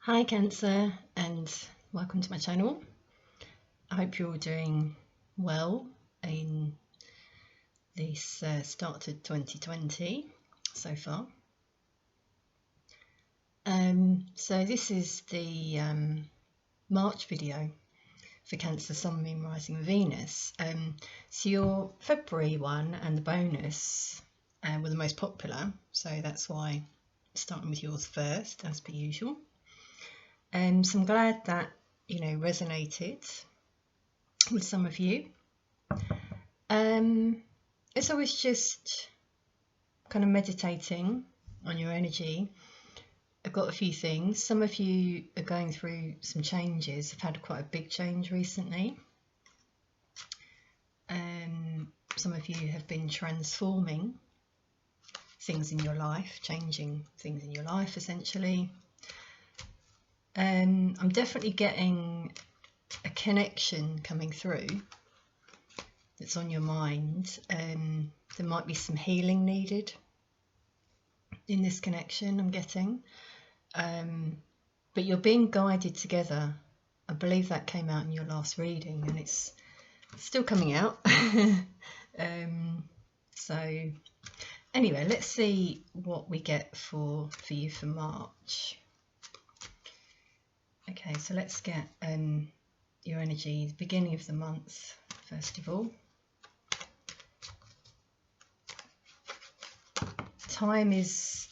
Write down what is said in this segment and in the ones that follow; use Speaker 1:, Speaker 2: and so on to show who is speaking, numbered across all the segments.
Speaker 1: Hi Cancer, and welcome to my channel. I hope you're all doing well in this start to 2020 so far. So this is the March video for Cancer, Sun, Moon, Rising, Venus. So your February one and the bonus were the most popular, so that's why I'm starting with yours first, as per usual. So I'm glad that resonated with some of you. It's always just kind of meditating on your energy. I've got a few things. Some of you are going through some changes. I've had quite a big change recently. Some of you have been transforming things in your life, changing things in your life essentially. I'm definitely getting a connection coming through that's on your mind. There might be some healing needed in this connection I'm getting, but you're being guided together. I believe that came out in your last reading, and it's still coming out. So anyway, let's see what we get for you for March. Okay, so let's get your energy, the beginning of the month, first of all. Time is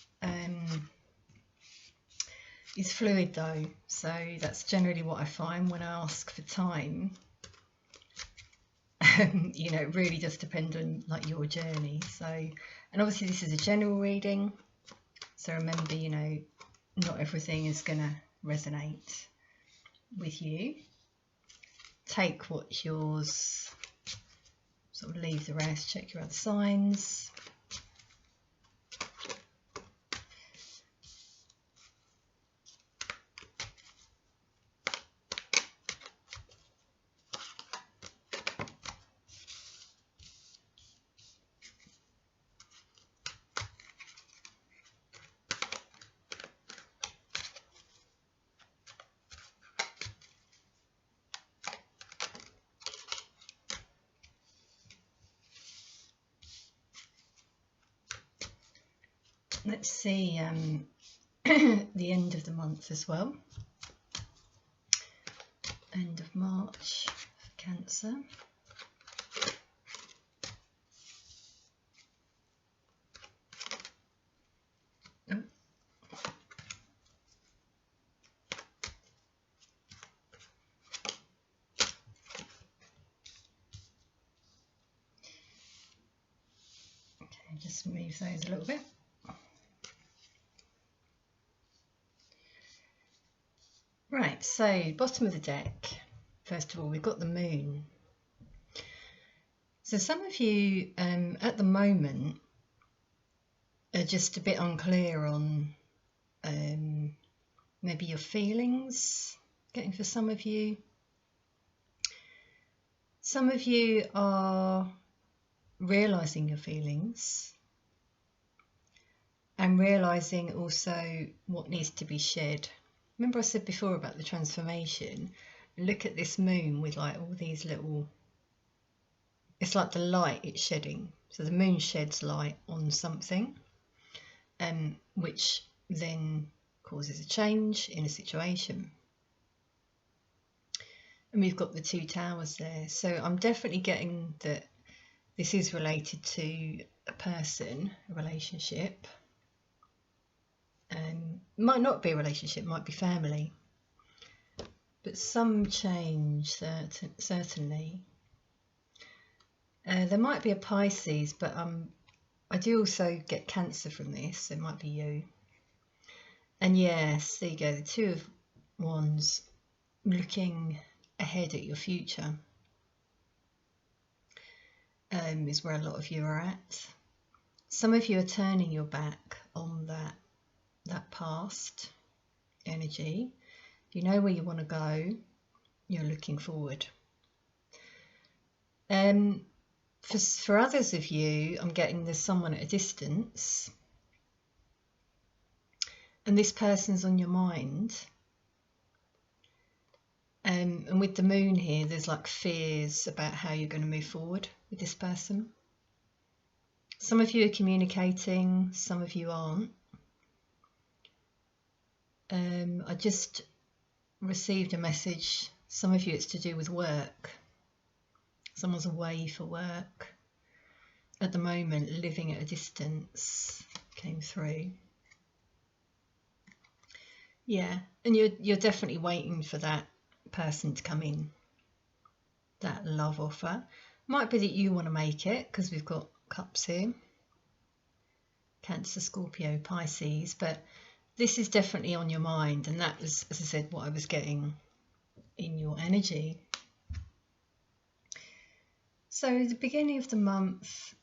Speaker 1: fluid though, so that's generally what I find when I ask for time. It really does depend on like your journey. So, and obviously this is a general reading, so remember, not everything is going to resonate with you. Take what's yours, sort of leave the rest, check your other signs. Let's see the end of the month as well. End of March for Cancer. Oh. Okay, just move those a little bit. Right, so bottom of the deck, first of all, we've got the moon. So some of you at the moment are just a bit unclear on maybe your feelings, getting for some of you. Some of you are realising your feelings and realising also what needs to be shed. Remember I said before about the transformation? Look at this moon with like all these little, it's like the light it's shedding. So the moon sheds light on something, which then causes a change in a situation. And we've got the two towers there. So I'm definitely getting that this is related to a person, a relationship. Might not be a relationship, might be family, but some change certainly. There might be a Pisces, but I do also get Cancer from this, so it might be you. And yes, there you go, the Two of Wands, looking ahead at your future is where a lot of you are at. Some of you are turning your back on that past energy. You know where you want to go, you're looking forward. For others of you, I'm getting there's someone at a distance, and this person's on your mind, And with the moon here, there's like fears about how you're going to move forward with this person. Some of you are communicating, some of you aren't. I just received a message. Some of you it's to do with work. Someone's away for work. At the moment, living at a distance came through. Yeah, and you're definitely waiting for that person to come in. That love offer. Might be that you want to make it because we've got cups here. Cancer, Scorpio, Pisces, but this is definitely on your mind, and that was, as I said, what I was getting in your energy. So at the beginning of the month,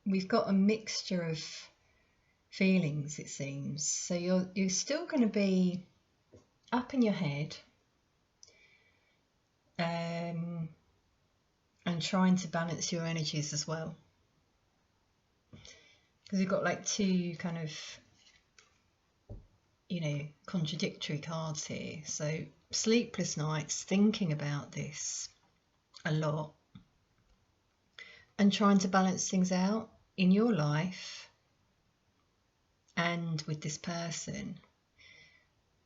Speaker 1: we've got a mixture of feelings, it seems. So you're still going to be up in your head, and trying to balance your energies as well. Because we've got like two kind of, contradictory cards here. So sleepless nights, thinking about this a lot and trying to balance things out in your life and with this person.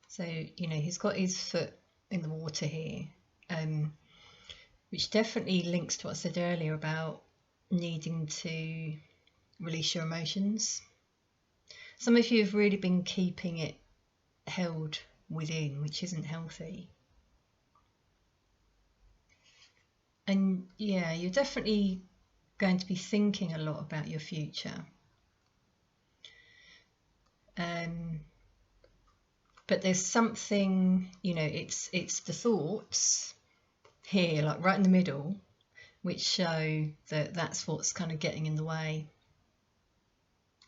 Speaker 1: So, he's got his foot in the water here, which definitely links to what I said earlier about needing to release your emotions. Some of you have really been keeping it held within, which isn't healthy. And yeah, you're definitely going to be thinking a lot about your future. But there's something, it's the thoughts here, like right in the middle, which show that that's what's kind of getting in the way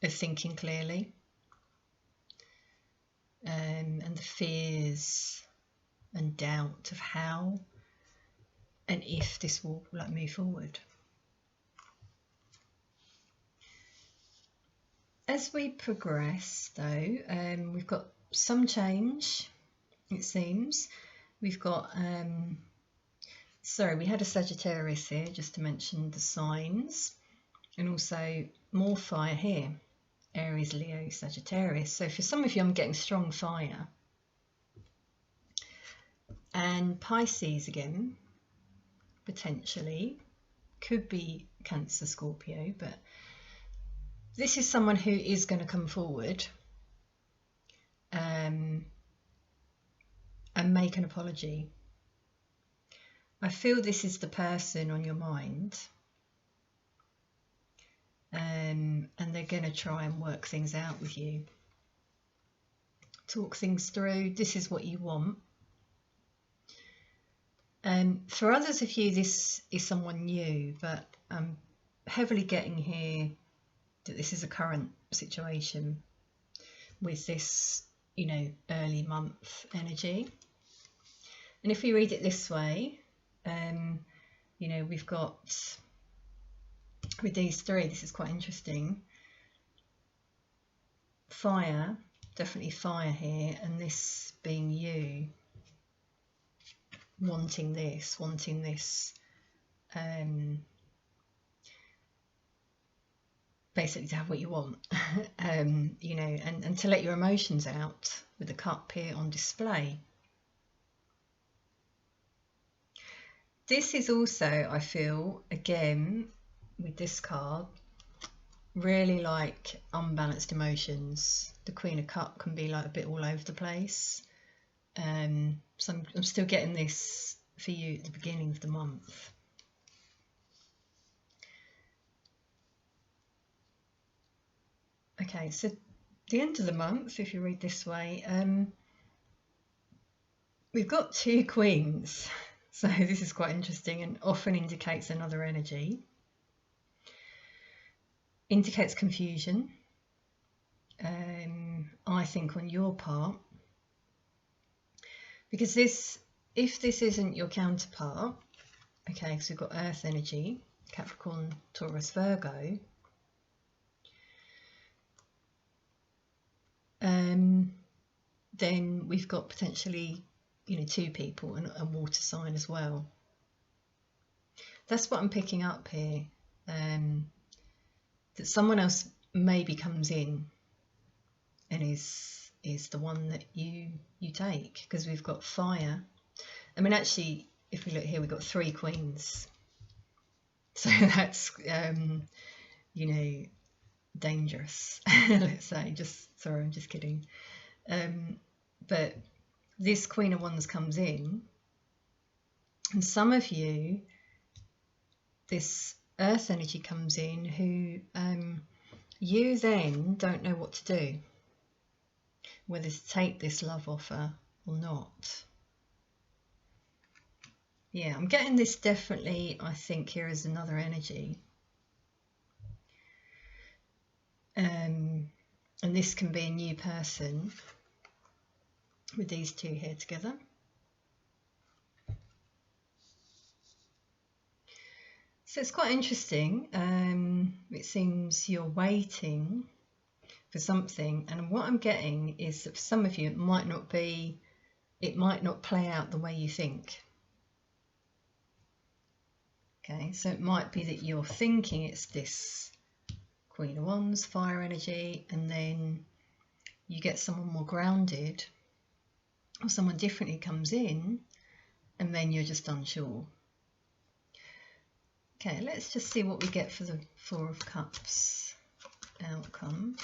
Speaker 1: of thinking clearly. And the fears and doubt of how and if this will move forward. As we progress though, we've got some change, it seems. We've got, we had a Sagittarius here, just to mention the signs, and also more fire here, Aries, Leo, Sagittarius. So for some of you, I'm getting strong fire. And Pisces again, potentially, could be Cancer, Scorpio, but this is someone who is going to come forward and make an apology. I feel this is the person on your mind, and they're going to try and work things out with you, talk things through. This is what you want. For others of you, this is someone new, but I'm heavily getting here that this is a current situation with this, early month energy. And if we read it this way, we've got, with these three, this is quite interesting. Fire, definitely fire here, and this being you wanting this, basically to have what you want, and to let your emotions out with the cup here on display. This is also, I feel, again, with this card, really like unbalanced emotions. The Queen of Cups can be like a bit all over the place. So I'm still getting this for you at the beginning of the month. Okay, so the end of the month, if you read this way, we've got two queens. So this is quite interesting and often indicates another energy. Indicates confusion, I think, on your part. Because if this isn't your counterpart, okay, so we've got Earth energy, Capricorn, Taurus, Virgo, then we've got potentially, two people and water sign as well. That's what I'm picking up here, that someone else maybe comes in and is the one that you take, because we've got fire. I mean, actually, if we look here, we've got 3 queens, so that's dangerous. Let's say, sorry, I'm just kidding. But this Queen of Wands comes in, and some of you, this earth energy comes in, who you then don't know what to do, whether to take this love offer or not. Yeah, I'm getting this definitely, I think, here is another energy. And this can be a new person with these 2 here together. So it's quite interesting. It seems you're waiting for something, and what I'm getting is that for some of you it might not play out the way you think. Okay, so it might be that you're thinking it's this Queen of Wands, fire energy, and then you get someone more grounded, or someone differently comes in, and then you're just unsure. Okay, let's just see what we get for the 4 of Cups outcome.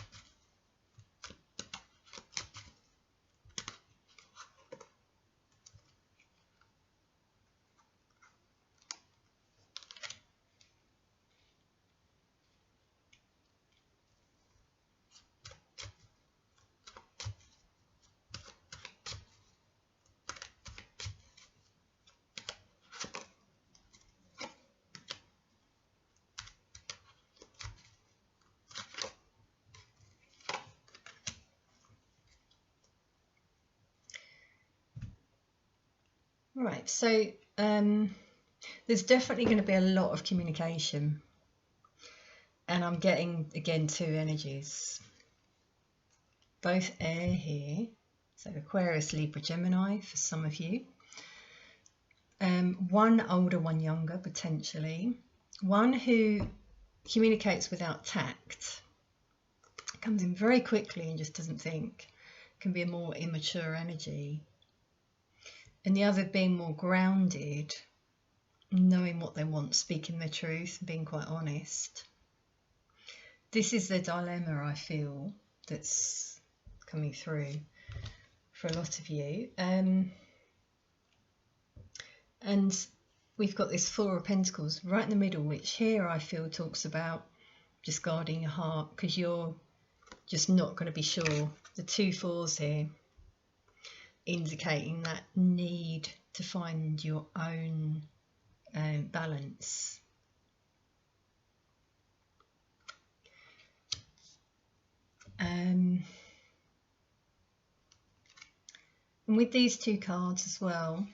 Speaker 1: Right, so there's definitely going to be a lot of communication, and I'm getting again 2 energies, both air here, so Aquarius, Libra, Gemini for some of you. One older, one younger potentially, one who communicates without tact, comes in very quickly and just doesn't think, can be a more immature energy. And the other being more grounded, knowing what they want, speaking their truth, being quite honest. This is the dilemma, I feel, that's coming through for a lot of you. And we've got this 4 of Pentacles right in the middle, which here I feel talks about just guarding your heart, because you're just not going to be sure. The 2 4s here, indicating that need to find your own balance. And with these 2 cards as well,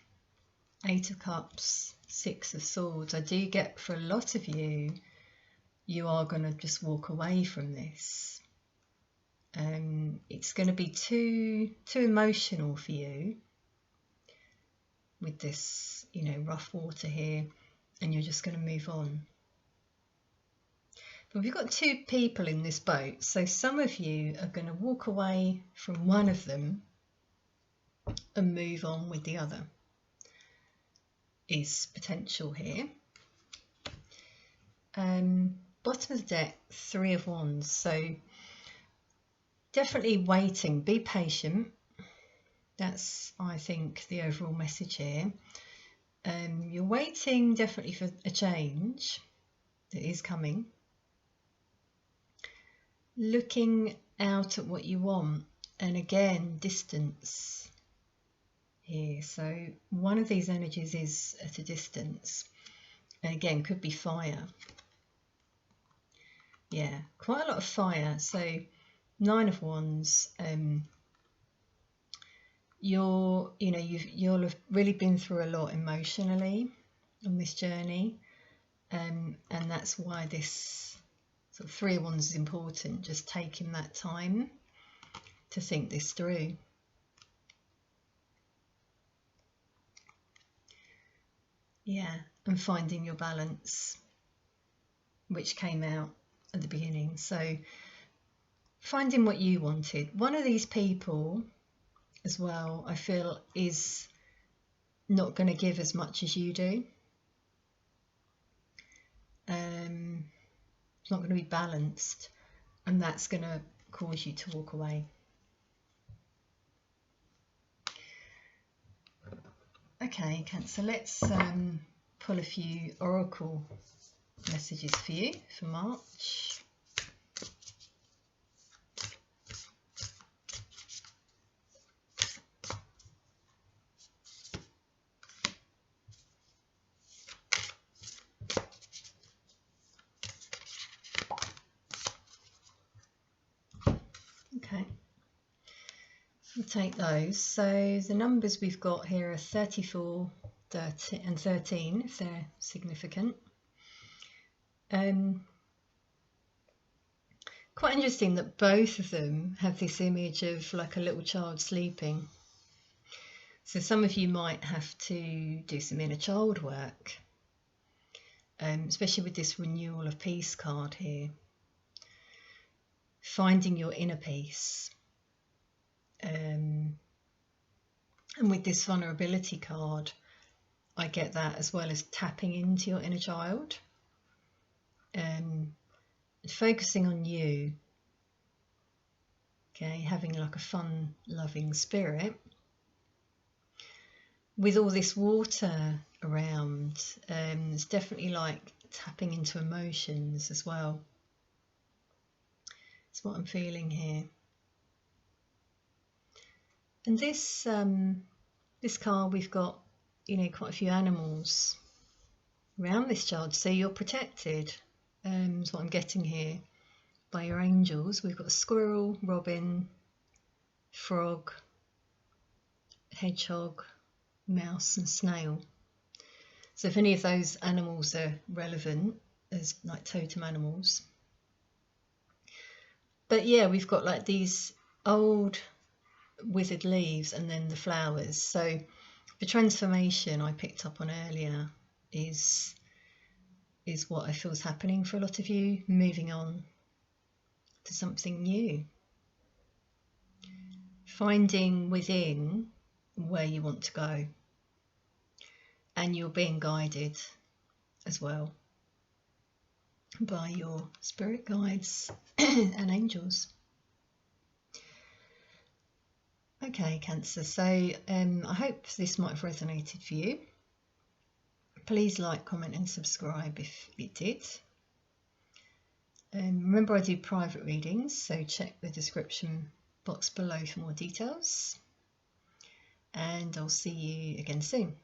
Speaker 1: 8 of Cups, 6 of Swords, I do get for a lot of you, you are going to just walk away from this. It's going to be too emotional for you with this, rough water here, and you're just going to move on. But we've got 2 people in this boat, so some of you are going to walk away from one of them and move on with the other, is potential here. Bottom of the deck, 3 of Wands, so definitely waiting, be patient. That's, I think, the overall message here. You're waiting definitely for a change that is coming. Looking out at what you want, and again, distance here. So one of these energies is at a distance, and again, could be fire. Yeah, quite a lot of fire. So 9 of Wands, you'll have really been through a lot emotionally on this journey, and that's why this sort of 3 of Wands is important, just taking that time to think this through. Yeah, and finding your balance, which came out at the beginning. So finding what you wanted. One of these people as well, I feel, is not going to give as much as you do. It's not going to be balanced, and that's going to cause you to walk away. Okay, Cancer, let's pull a few oracle messages for you for March. Okay, we'll take those. So the numbers we've got here are 34, 30 and 13, if they're significant. Quite interesting that both of them have this image of like a little child sleeping. So some of you might have to do some inner child work, especially with this renewal of peace card here. Finding your inner peace. And with this vulnerability card, I get that as well as tapping into your inner child. Focusing on you. Okay, having like a fun, loving spirit. With all this water around, it's definitely like tapping into emotions as well. That's what I'm feeling here. And this card, we've got, quite a few animals around this child, so you're protected. Is what I'm getting here by your angels. We've got a squirrel, robin, frog, hedgehog, mouse and snail. So if any of those animals are relevant as like totem animals. But yeah, we've got like these old withered leaves and then the flowers. So the transformation I picked up on earlier is what I feel is happening for a lot of you, moving on to something new. Finding within where you want to go. And you're being guided as well by your spirit guides and angels. Okay, Cancer, so I hope this might have resonated for you. Please like, comment and subscribe if it did. Remember, I do private readings, so check the description box below for more details. And I'll see you again soon.